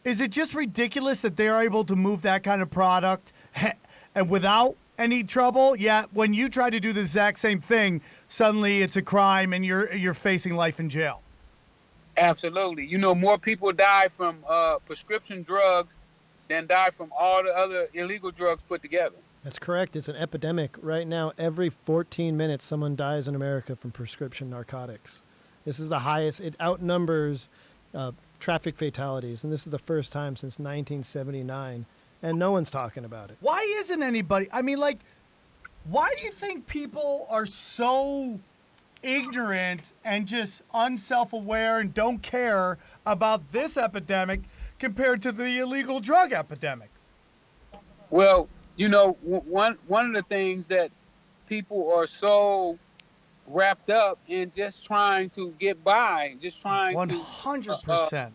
is it just ridiculous that they're able to move that kind of product and without any trouble? Yet when you try to do the exact same thing, suddenly it's a crime and you're facing life in jail. Absolutely. You know, more people die from prescription drugs than die from all the other illegal drugs put together. That's correct. It's an epidemic. Right now, every 14 minutes, someone dies in America from prescription narcotics. This is the highest. It outnumbers traffic fatalities, and this is the first time since 1979, and no one's talking about it. Why isn't anybody? I mean, like, why do you think people are so ignorant and just unself-aware and don't care about this epidemic compared to the illegal drug epidemic? Well, you know, one of the things that people are so wrapped up in just trying to get by, just trying 100%. to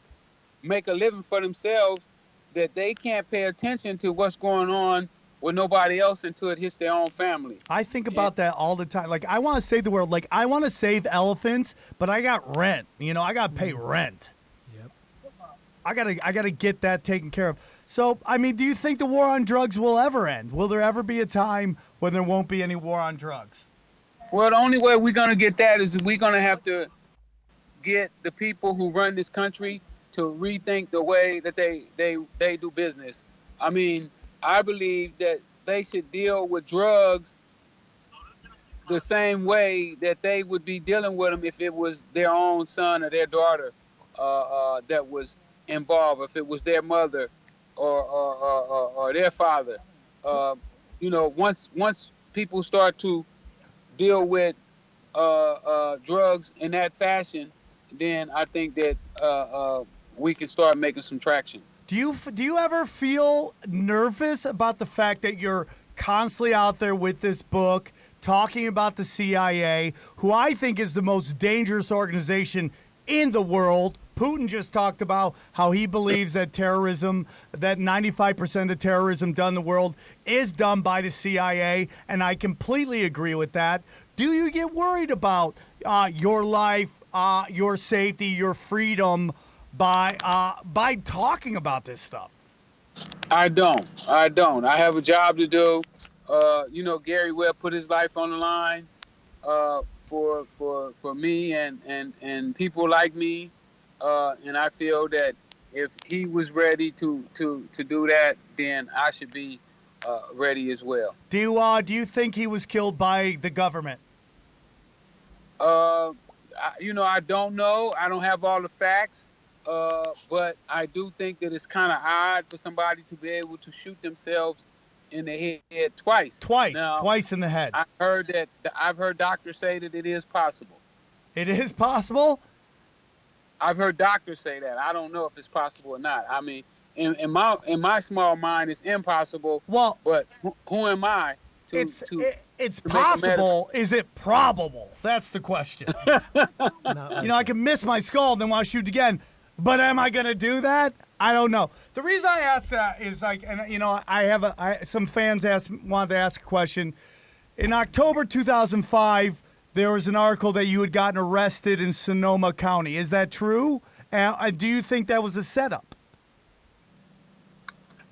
make a living for themselves, that they can't pay attention to what's going on with nobody else until it hits their own family. I think about that all the time. Like, I want to save the world. Like, I want to save elephants, but I got rent. You know, I got to pay rent. Yep. I gotta get that taken care of. So, I mean, do you think the war on drugs will ever end? Will there ever be a time when there won't be any war on drugs? Well, the only way we're going to get that is we're going to have to get the people who run this country to rethink the way that they do business. I mean, I believe that they should deal with drugs the same way that they would be dealing with them if it was their own son or their daughter that was involved, if it was their mother or their father. You know, once people start to deal with drugs in that fashion, then I think that we can start making some traction. Do you ever feel nervous about the fact that you're constantly out there with this book talking about the CIA, who I think is the most dangerous organization in the world? Putin just talked about how he believes that terrorism, that 95% of the terrorism done in the world is done by the CIA, and I completely agree with that. Do you get worried about your life, your safety, your freedom by talking about this stuff? I don't. I have a job to do. You know, Gary Webb put his life on the line for me and people like me. And I feel that if he was ready to do that, then I should be ready as well. Do you think he was killed by the government? You know, I don't know. I don't have all the facts. But I do think that it's kind of odd for somebody to be able to shoot themselves in the head twice. Twice in the head. I've heard doctors say that it is possible. It is possible? I've heard doctors say that. I don't know if it's possible or not. I mean, in my small mind, it's impossible. Well, but who am I to? It's possible. Is it probable? That's the question. You know, I can miss my skull and then want to shoot again. But am I going to do that? I don't know. The reason I ask that is, like, and you know, some fans wanted to ask a question. In October 2005, there was an article that you had gotten arrested in Sonoma County. Is that true? Do you think that was a setup?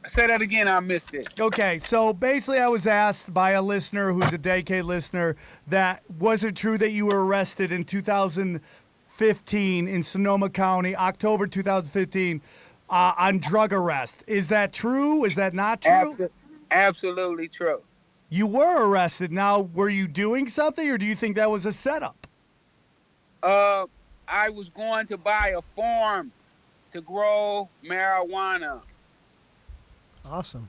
Say that again. I missed it. Okay, so basically I was asked by a listener who's a dedicated listener that was it true that you were arrested in 2015 in Sonoma County, October 2015, on drug arrest. Is that true? Is that not true? Absolutely true. You were arrested. Now, were you doing something, or do you think that was a setup? I was going to buy a farm to grow marijuana. Awesome.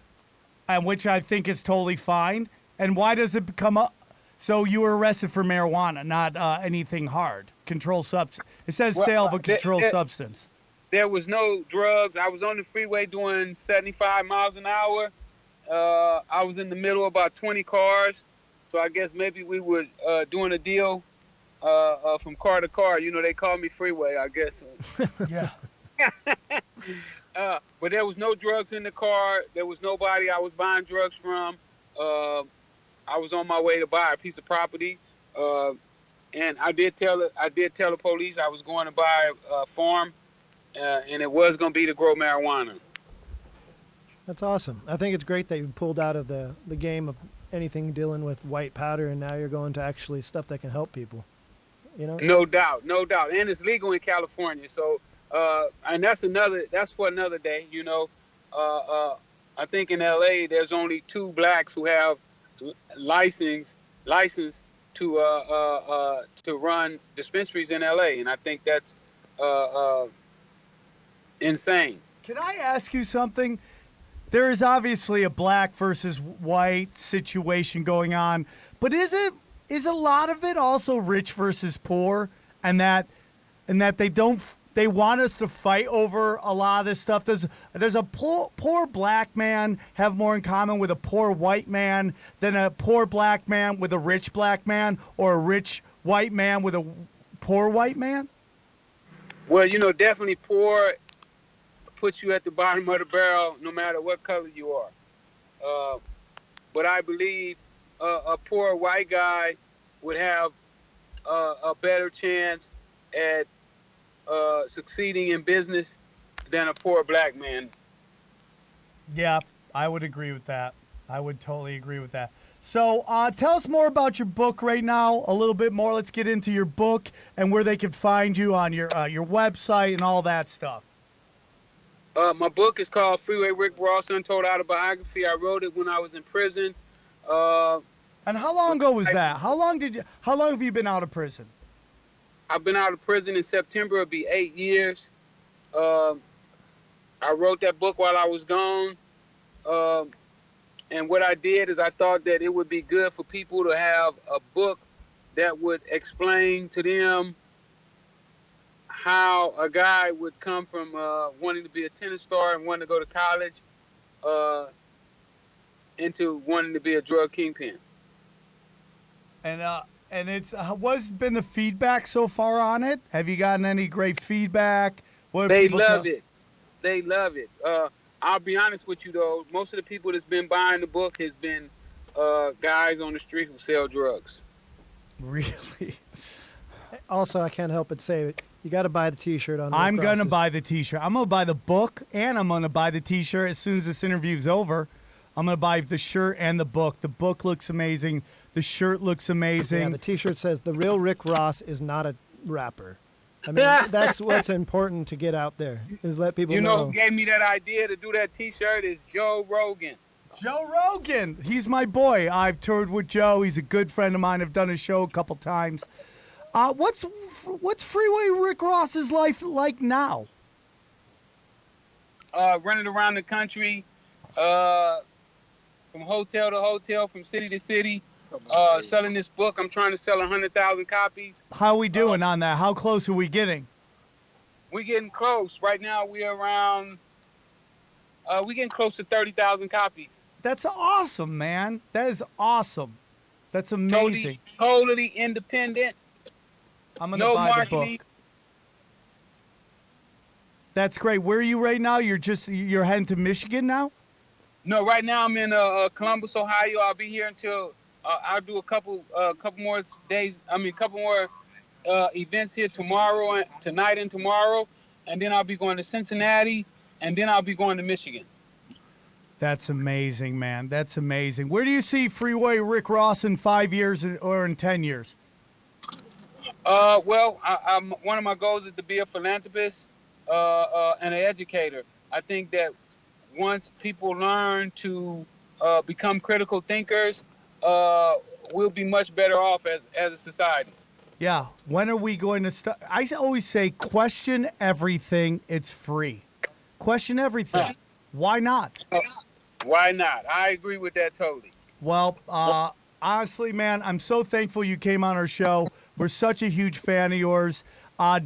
and which I think is totally fine. And why does it become up? So you were arrested for marijuana, not anything hard. Controlled substance. It says sale of a controlled substance. There was no drugs. I was on the freeway doing 75 miles an hour. I was in the middle of about 20 cars. So I guess maybe we were doing a deal from car to car. You know, they call me Freeway, I guess. Yeah. But there was no drugs in the car. There was nobody I was buying drugs from. I was on my way to buy a piece of property, and I did tell the police I was going to buy a farm, and it was going to be to grow marijuana. That's awesome. I think it's great that you pulled out of the game of anything dealing with white powder, and now you're going to actually stuff that can help people. You know? No doubt, and it's legal in California. So, and that's for another day. You know, I think in LA there's only 2 blacks who have license to run dispensaries in LA, and I think that's insane. Can I ask you something? There is obviously a black versus white situation going on, but is a lot of it also rich versus poor, and that they want us to fight over a lot of this stuff? Does a poor black man have more in common with a poor white man than a poor black man with a rich black man, or a rich white man with a poor white man? Well, you know, definitely poor puts you at the bottom of the barrel no matter what color you are. But I believe a poor white guy would have a better chance at succeeding in business than a poor black man. Yeah, I would agree with that. I would totally agree with that. So tell us more about your book right now, a little bit more. Let's get into your book and where they can find you on your website and all that stuff. My book is called Freeway Rick Ross Untold Autobiography. I wrote it when I was in prison. And how long ago was that? How long have you been out of prison? I've been out of prison in September. It'll be 8 years. I wrote that book while I was gone. And what I did is I thought that it would be good for people to have a book that would explain to them how a guy would come from wanting to be a tennis star and wanting to go to college into wanting to be a drug kingpin. And it's what's been the feedback so far on it? Have you gotten any great feedback? They love it. They love it. I'll be honest with you though, most of the people that's been buying the book has been guys on the street who sell drugs. Really? Also, I can't help but say, you got to buy the T-shirt on. I'm going to buy the T-shirt. I'm going to buy the book, and I'm going to buy the T-shirt as soon as this interview's over. I'm going to buy the shirt and the book. The book looks amazing. The shirt looks amazing. Yeah, the T-shirt says, "The real Rick Ross is not a rapper." I mean, that's what's important to get out there, is let people know. You know who gave me that idea to do that T-shirt is Joe Rogan. Joe Rogan. He's my boy. I've toured with Joe. He's a good friend of mine. I've done his show a couple times. What's Freeway Rick Ross's life like now? Running around the country, from hotel to hotel, from city to city, selling this book. I'm trying to sell 100,000 copies. How are we doing on that? How close are we getting? We're getting close. Right now, we're around. We're getting close to 30,000 copies. That's awesome, man. That is awesome. That's amazing. Totally independent. I'm gonna buy the book. That's great. Where are you right now? You're heading to Michigan now? No, right now I'm in Columbus, Ohio. I'll be here until I'll do a couple more days. I mean, a couple more events here tonight and tomorrow, and then I'll be going to Cincinnati, and then I'll be going to Michigan. That's amazing, man. That's amazing. Where do you see Freeway Rick Ross in 5 years or in 10 years? Well, I'm one of my goals is to be a philanthropist and an educator. I think that once people learn to become critical thinkers, we'll be much better off as a society. Yeah. When are we going to start? I always say, question everything. It's free. Question everything. Why not? Why not? I agree with that totally. Well, honestly, man, I'm so thankful you came on our show. We're such a huge fan of yours.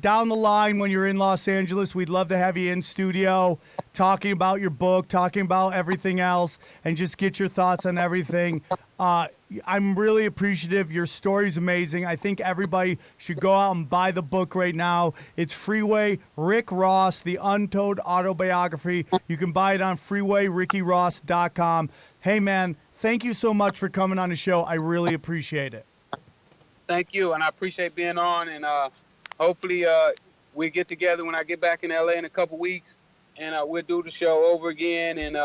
Down the line, when you're in Los Angeles, we'd love to have you in studio talking about your book, talking about everything else, and just get your thoughts on everything. I'm really appreciative. Your story's amazing. I think everybody should go out and buy the book right now. It's Freeway, Rick Ross, The Untold Autobiography. You can buy it on freewayRickyRoss.com. Hey, man, thank you so much for coming on the show. I really appreciate it. Thank you, and I appreciate being on, and hopefully we get together when I get back in LA in a couple weeks, and we'll do the show over again, and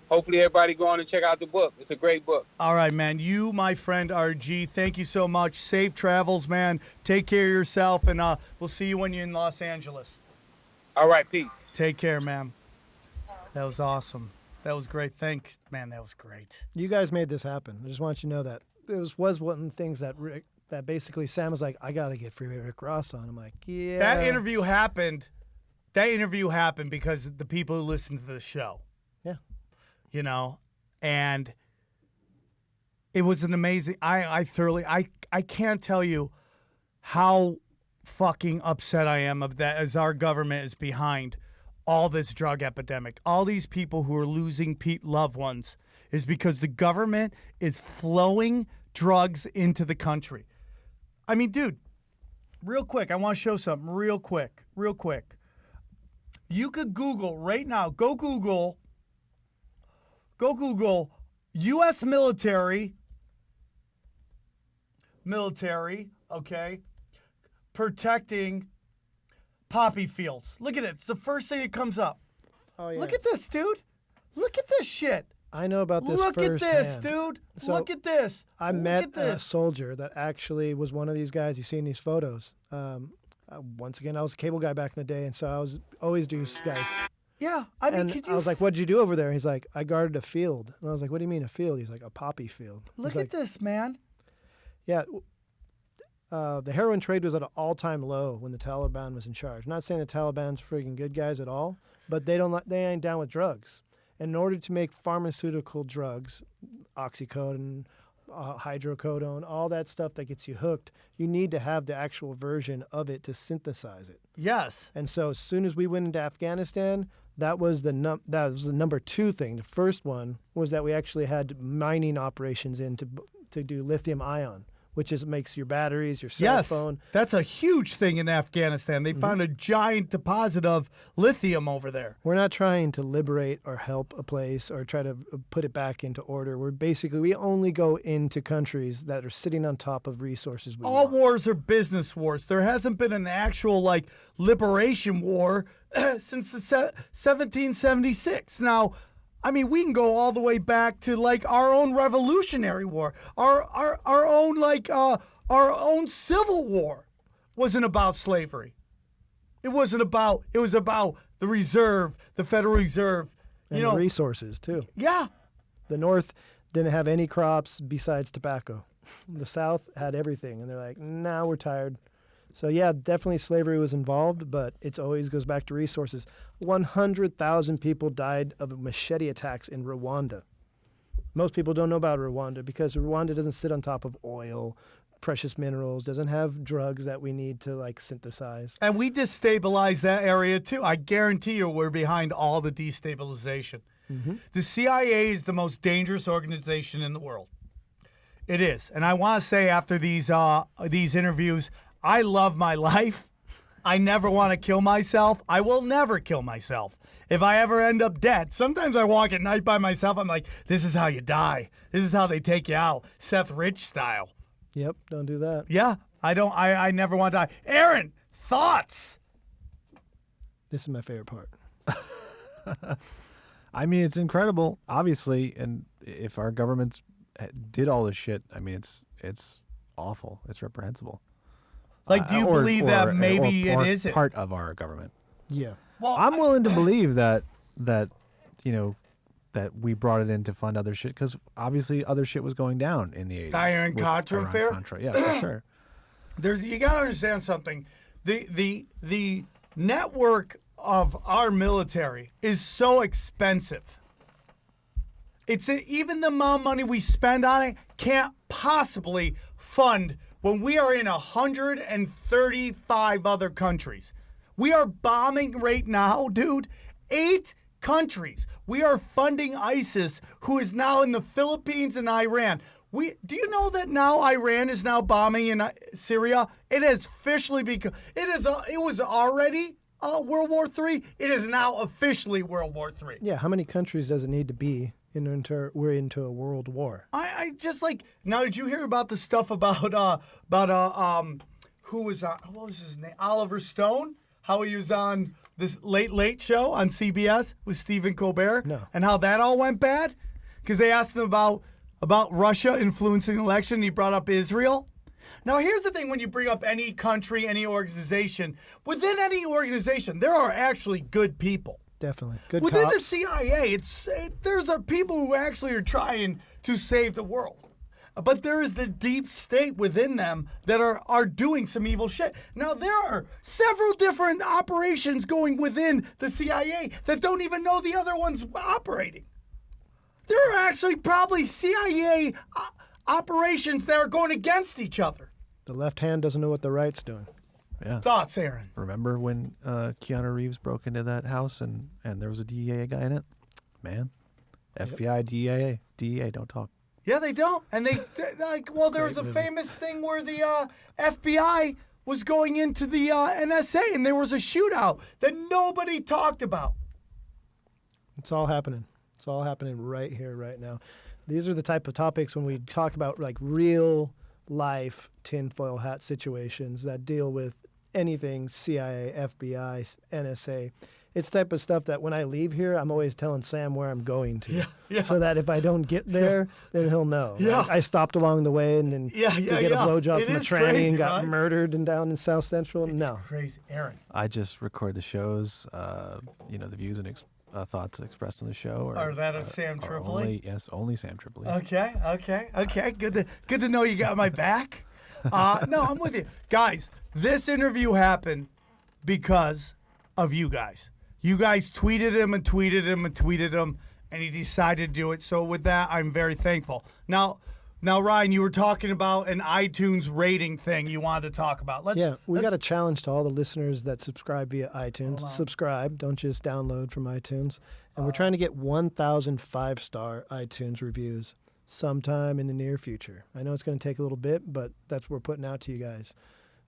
hopefully everybody go on and check out the book. It's a great book. All right, man. You, my friend RG, thank you so much. Safe travels, man. Take care of yourself, and we'll see you when you're in Los Angeles. All right, peace. Take care, man. That was awesome. That was great. Thanks, man. That was great. You guys made this happen. I just want you to know that. It was one of the things that that basically Sam was like, I got to get Freeway Rick Ross on. I'm like, yeah. That interview happened because of the people who listen to the show. Yeah. You know, and it was an amazing, I can't tell you how fucking upset I am of that as our government is behind all this drug epidemic. All these people who are losing loved ones is because the government is flowing drugs into the country. I mean, dude, real quick, I want to show something real quick. You could Google right now, go Google U.S. military, okay, protecting poppy fields. Look at it. It's the first thing that comes up. Oh, yeah. Look at this, dude. Look at this shit. I know about this Look at this, firsthand. dude. So Look at this. I met a soldier that actually was one of these guys you see in these photos. Once again, I was a cable guy back in the day, and so I was always do guys. Yeah, I mean, and I was like, "What'd you do over there?" He's like, "I guarded a field." And I was like, "What do you mean a field?" He's like, "A poppy field." Look at this, man. Yeah, the heroin trade was at an all-time low when the Taliban was in charge. Not saying the Taliban's freaking good guys at all, but they ain't down with drugs. And in order to make pharmaceutical drugs, oxycodone, hydrocodone, all that stuff that gets you hooked, you need to have the actual version of it to synthesize it. Yes. And so as soon as we went into Afghanistan, that was the number two thing. The first one was that we actually had mining operations to do lithium ion, which makes your batteries, your cell phone. That's a huge thing in Afghanistan. They found a giant deposit of lithium over there. We're not trying to liberate or help a place or try to put it back into order. We only go into countries that are sitting on top of resources. All wars are business wars. There hasn't been an actual liberation war since the 1776. Now, I mean, we can go all the way back to our own Revolutionary War, our own Civil War wasn't about slavery. It was about the reserve, the Federal Reserve, and the resources too. Yeah. The North didn't have any crops besides tobacco. The South had everything, and they're like, "Nah, we're tired." So yeah, definitely slavery was involved, but it always goes back to resources. 100,000 people died of machete attacks in Rwanda. Most people don't know about Rwanda because Rwanda doesn't sit on top of oil, precious minerals, doesn't have drugs that we need to synthesize. And we destabilized that area too. I guarantee you we're behind all the destabilization. Mm-hmm. The CIA is the most dangerous organization in the world. It is. And I want to say after these interviews, I love my life. I never want to kill myself. I will never kill myself. If I ever end up dead, sometimes I walk at night by myself. I'm like, this is how you die. This is how they take you out. Seth Rich style. Yep, don't do that. Yeah, I never want to die. Aaron, thoughts? This is my favorite part. I mean, it's incredible, obviously. And if our governments did all this shit, I mean, it's awful. It's reprehensible. Do you believe that maybe it isn't part of our government? Yeah. Well, I'm willing to believe that we brought it in to fund other shit because obviously other shit was going down in the 80s. The Iran-Contra affair? Yeah, for sure. You got to understand something. The network of our military is so expensive. even the amount of money we spend on it can't possibly fund when we are in 135 other countries. We are bombing right now, dude. 8 countries. We are funding ISIS, who is now in the Philippines and Iran. Do you know that now Iran is now bombing in Syria? It has officially become. It was already World War III. It is now officially World War III. Yeah, how many countries does it need to be we're into a world war? I just like now. Did you hear about the stuff about who was what was his name? Oliver Stone. How he was on this Late Show on CBS with Stephen Colbert. No. And how that all went bad because they asked him about Russia influencing the election. And he brought up Israel. Now, here's the thing: when you bring up any country, any organization, within any organization, there are actually good people. Definitely. Good Within cops. the CIA, there's people who actually are trying to save the world. But there is the deep state within them that are doing some evil shit. Now, there are several different operations going within the CIA that don't even know the other one's operating. There are actually probably CIA operations that are going against each other. The left hand doesn't know what the right's doing. Yeah. Thoughts, Aaron? Remember when Keanu Reeves broke into that house and there was a DEA guy in it? Man, FBI, DEA don't talk. Yeah, they don't. And there was a famous thing where the FBI was going into the NSA and there was a shootout that nobody talked about. It's all happening. It's all happening right here, right now. These are the type of topics when we talk about like real life tinfoil hat situations that deal with anything CIA, FBI, NSA. It's the type of stuff that when I leave here, I'm always telling Sam where I'm going to. Yeah. So that if I don't get there, then he'll know. Yeah. Like, I stopped along the way and then to get a blowjob from a tranny and got murdered and down in South Central. It's no. crazy. Aaron. I just record the shows. The views and thoughts expressed in the show Are that of Sam Tripoli? Only Sam Tripoli. Okay. Good to know you got my back. No, I'm with you. Guys, this interview happened because of you guys. You guys tweeted him and tweeted him and tweeted him, and he decided to do it. So with that, I'm very thankful. Now, Ryan, you were talking about an iTunes rating thing you wanted to talk about. We got a challenge to all the listeners that subscribe via iTunes. Subscribe. Don't just download from iTunes. And we're trying to get 1,000 5-star iTunes reviews sometime in the near future. I know it's going to take a little bit, but that's what we're putting out to you guys.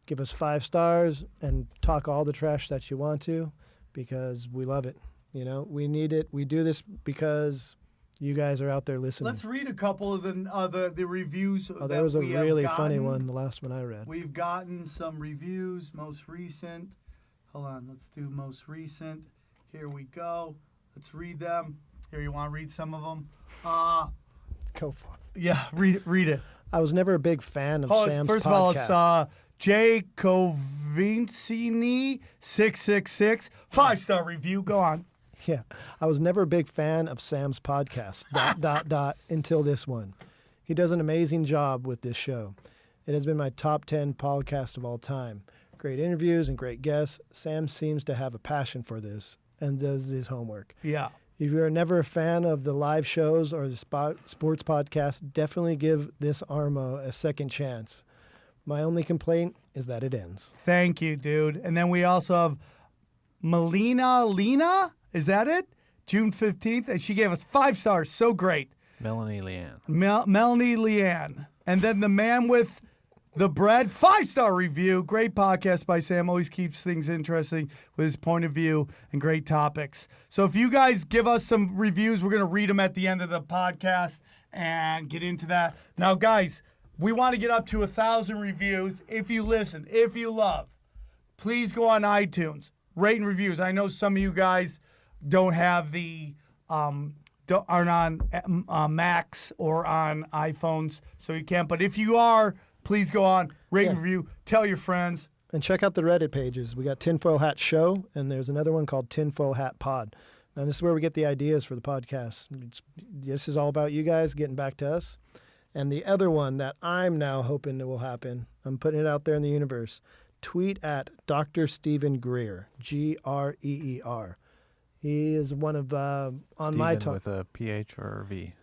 Give us 5 stars and talk all the trash that you want to, because we love it. We need it. We do this because you guys are out there listening. Let's read a couple of the reviews. There was a really funny one, the last one I read. We've gotten some reviews, most recent. Hold on, let's do most recent. Here we go. Let's read them. Here, you want to read some of them? Go for it. Yeah, read it. I was never a big fan of Sam's First podcast. of all, it's J. Covincini 666 5-star review. Go on. Yeah, I was never a big fan of Sam's podcast. ... until this one. He does an amazing job with this show. It has been my top 10 podcast of all time. Great interviews and great guests. Sam seems to have a passion for this and does his homework. Yeah. If you are never a fan of the live shows or the sports podcast, definitely give this Armo a second chance. My only complaint is that it ends. Thank you, dude. And then we also have Melina Lena. Is that it? June 15th. And she gave us 5 stars. So great. Melanie Leanne. Melanie Leanne. And then the man with the bread, 5-star review. Great podcast by Sam. Always keeps things interesting with his point of view and great topics. So if you guys give us some reviews, we're going to read them at the end of the podcast and get into that. Now, guys, we want to get up to 1,000 reviews. If you listen, if you love, please go on iTunes, rate and reviews. I know some of you guys don't have aren't on Macs or on iPhones, so you can't. But if you are, please go on, rate and review, tell your friends. And check out the Reddit pages. We got Tinfoil Hat Show, and there's another one called Tinfoil Hat Pod. Now, this is where we get the ideas for the podcast. This is all about you guys getting back to us. And the other one that I'm now hoping that will happen, I'm putting it out there in the universe. Tweet at Dr. Stephen Greer, Greer. He is one of, on my Stephen top. with a PH or a V?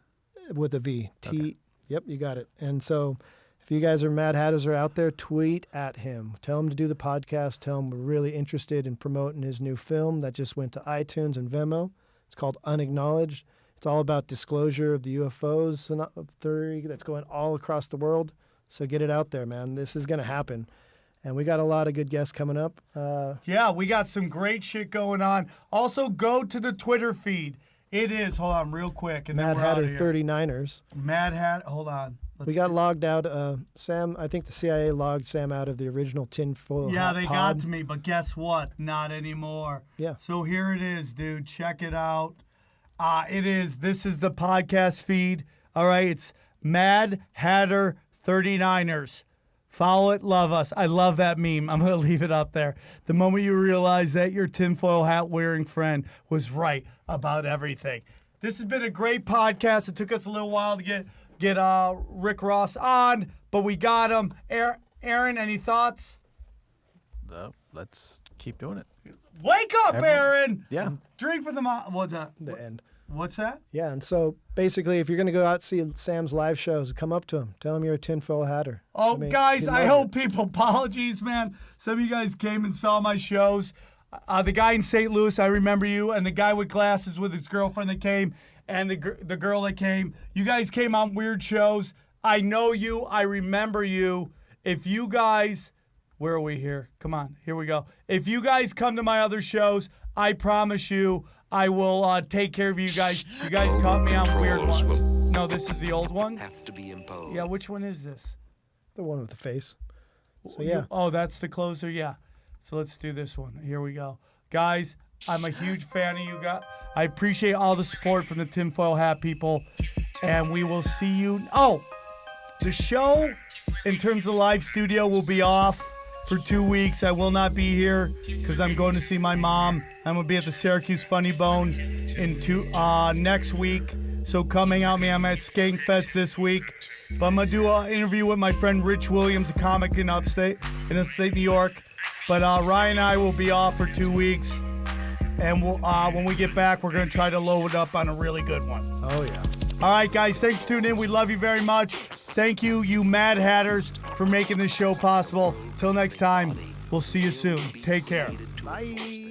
with a V. Yep, you got it. And so if you guys are Mad Hatters are out there, tweet at him. Tell him to do the podcast. Tell him we're really interested in promoting his new film that just went to iTunes and Venmo. It's called Unacknowledged. It's all about disclosure of the UFOs theory that's going all across the world. So get it out there, man. This is going to happen. And we got a lot of good guests coming up. Yeah, we got some great shit going on. Also, go to the Twitter feed. It is, hold on real quick. And Mad then we're Hatter outta here. 39ers. Mad Hat, hold on. We got logged out. Sam, I think the CIA logged Sam out of the original tinfoil Yeah, hat they pod. got to me, but guess what? Not anymore. Yeah. So here it is, dude. Check it out. This is the podcast feed. All right, it's Mad Hatter 39ers. Follow it, love us. I love that meme. I'm going to leave it up there. The moment you realize that your tinfoil hat wearing friend was right about everything. This has been a great podcast. It took us a little while to get Rick Ross on, but we got him. Aaron, any thoughts? No, let's keep doing it. Wake up, Aaron! Yeah. Drink for the what's that? The end. What's that? Yeah, and so basically, if you're going to go out and see Sam's live shows, come up to him. Tell him you're a tinfoil hatter. Oh, mean, guys, he I loves hope it. people, apologies, man. Some of you guys came and saw my shows. The guy in St. Louis, I remember you, and the guy with glasses with his girlfriend that came, and the girl that came. You guys came on weird shows. I know you. I remember you. If you guys, where are we here? Come on, here we go. If you guys come to my other shows, I promise you, I will take care of you guys. You guys caught me on weird Controls ones. will No, this is the old one. have to be imposed. Yeah, which one is this? The one with the face. So, yeah. Oh, that's the closer? Yeah. So let's do this one. Here we go. Guys, I'm a huge fan of you guys. I appreciate all the support from the tinfoil hat people. And we will see you. Oh, the show in terms of live studio will be off for 2 weeks. I will not be here because I'm going to see my mom. I'm going to be at the Syracuse Funny Bone next week. So coming out, man, I'm at Skankfest this week. But I'm going to do an interview with my friend Rich Williams, a comic in upstate New York. But Ryan and I will be off for 2 weeks. And we'll, when we get back, we're going to try to load it up on a really good one. Oh, yeah. All right, guys, thanks for tuning in. We love you very much. Thank you, you Mad Hatters, for making this show possible. Till next time, we'll see you soon. Take care. Bye.